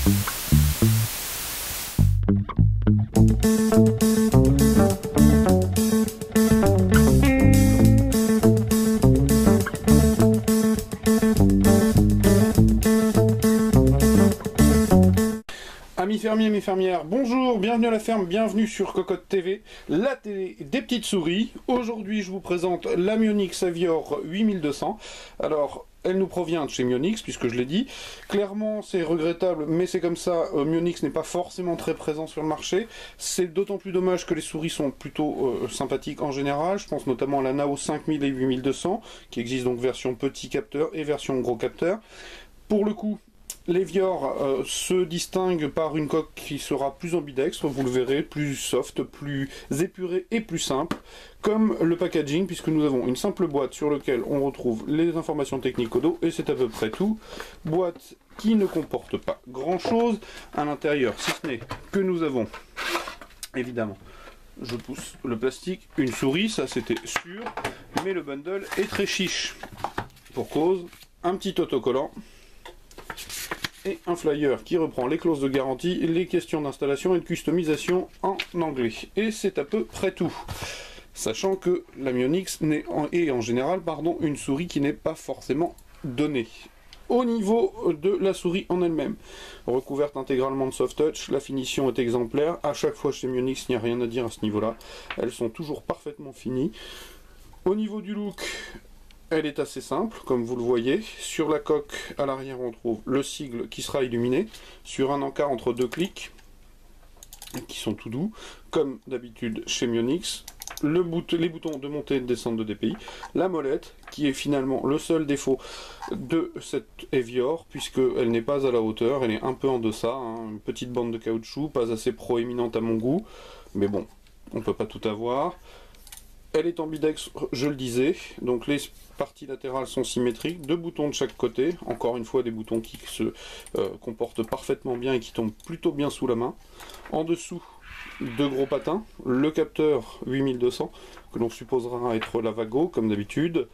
Amis fermiers, mes fermières, bonjour, bienvenue à la ferme, bienvenue sur Cocotte TV, la télé des petites souris. Aujourd'hui, je vous présente la Mionix Avior 8200. Alors, elle nous provient de chez Mionix, puisque je l'ai dit. Clairement, c'est regrettable, mais c'est comme ça, Mionix n'est pas forcément très présent sur le marché. C'est d'autant plus dommage que les souris sont plutôt sympathiques en général. Je pense notamment à la Nao 5000 et 8200, qui existe donc version petit capteur et version gros capteur. Pour le coup, l'Avior se distingue par une coque qui sera plus ambidextre, vous le verrez, plus soft, plus épurée et plus simple, comme le packaging, puisque nous avons une simple boîte sur laquelle on retrouve les informations techniques au dos, et c'est à peu près tout. Boîte qui ne comporte pas grand chose à l'intérieur, si ce n'est que nous avons, évidemment, je pousse le plastique, une souris, ça c'était sûr, mais le bundle est très chiche. Pour cause, un petit autocollant, et un flyer qui reprend les clauses de garantie, les questions d'installation et de customisation en anglais. Et c'est à peu près tout. Sachant que la Mionix est en général une souris qui n'est pas forcément donnée. Au niveau de la souris en elle-même, recouverte intégralement de soft touch, la finition est exemplaire. À chaque fois chez Mionix, il n'y a rien à dire à ce niveau-là. Elles sont toujours parfaitement finies. Au niveau du look, elle est assez simple, comme vous le voyez. Sur la coque, à l'arrière, on trouve le sigle qui sera illuminé, sur un encart entre deux clics, qui sont tout doux, comme d'habitude chez Mionix. Les boutons de montée et de descente de DPI, la molette, qui est finalement le seul défaut de cette Avior, puisqu'elle n'est pas à la hauteur, elle est un peu en deçà, hein, une petite bande de caoutchouc, pas assez proéminente à mon goût, mais bon, on ne peut pas tout avoir. Elle est ambidextre, je le disais, donc les parties latérales sont symétriques, deux boutons de chaque côté, encore une fois des boutons qui se comportent parfaitement bien et qui tombent plutôt bien sous la main. En dessous, deux gros patins, le capteur 8200, que l'on supposera être la Vago, comme d'habitude.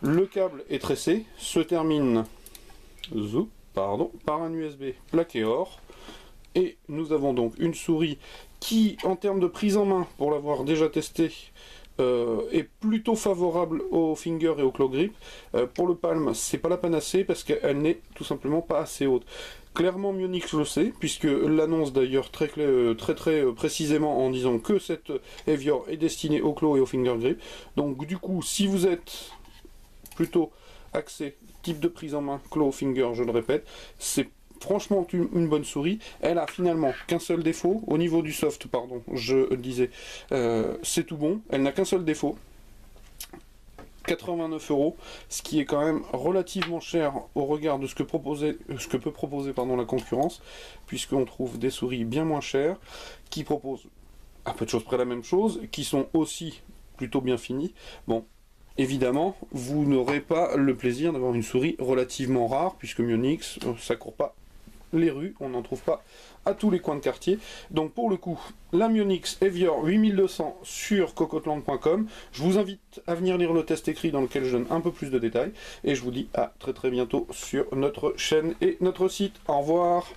Le câble est tressé, se termine par un USB plaqué or. Et nous avons donc une souris qui, en termes de prise en main, pour l'avoir déjà testé, est plutôt favorable au finger et au claw grip. Pour le palm, c'est pas la panacée parce qu'elle n'est tout simplement pas assez haute. Clairement, Mionix le sait, puisque l'annonce d'ailleurs très précisément en disant que cette Avior est destinée au claw et au finger grip. Donc du coup, si vous êtes plutôt axé type de prise en main claw finger, je le répète, c'est franchement une bonne souris. Elle a finalement qu'un seul défaut, au niveau du soft, pardon, je disais, c'est tout bon, elle n'a qu'un seul défaut, 89 €, ce qui est quand même relativement cher au regard de ce que peut proposer la concurrence, puisqu'on trouve des souris bien moins chères, qui proposent à peu de choses près la même chose, qui sont aussi plutôt bien finies. Bon, évidemment, vous n'aurez pas le plaisir d'avoir une souris relativement rare, puisque Mionix, ça court pas les rues, on n'en trouve pas à tous les coins de quartier. Donc pour le coup, la Mionix Avior 8200 sur cocotland.com. Je vous invite à venir lire le test écrit dans lequel je donne un peu plus de détails. Et je vous dis à très bientôt sur notre chaîne et notre site. Au revoir.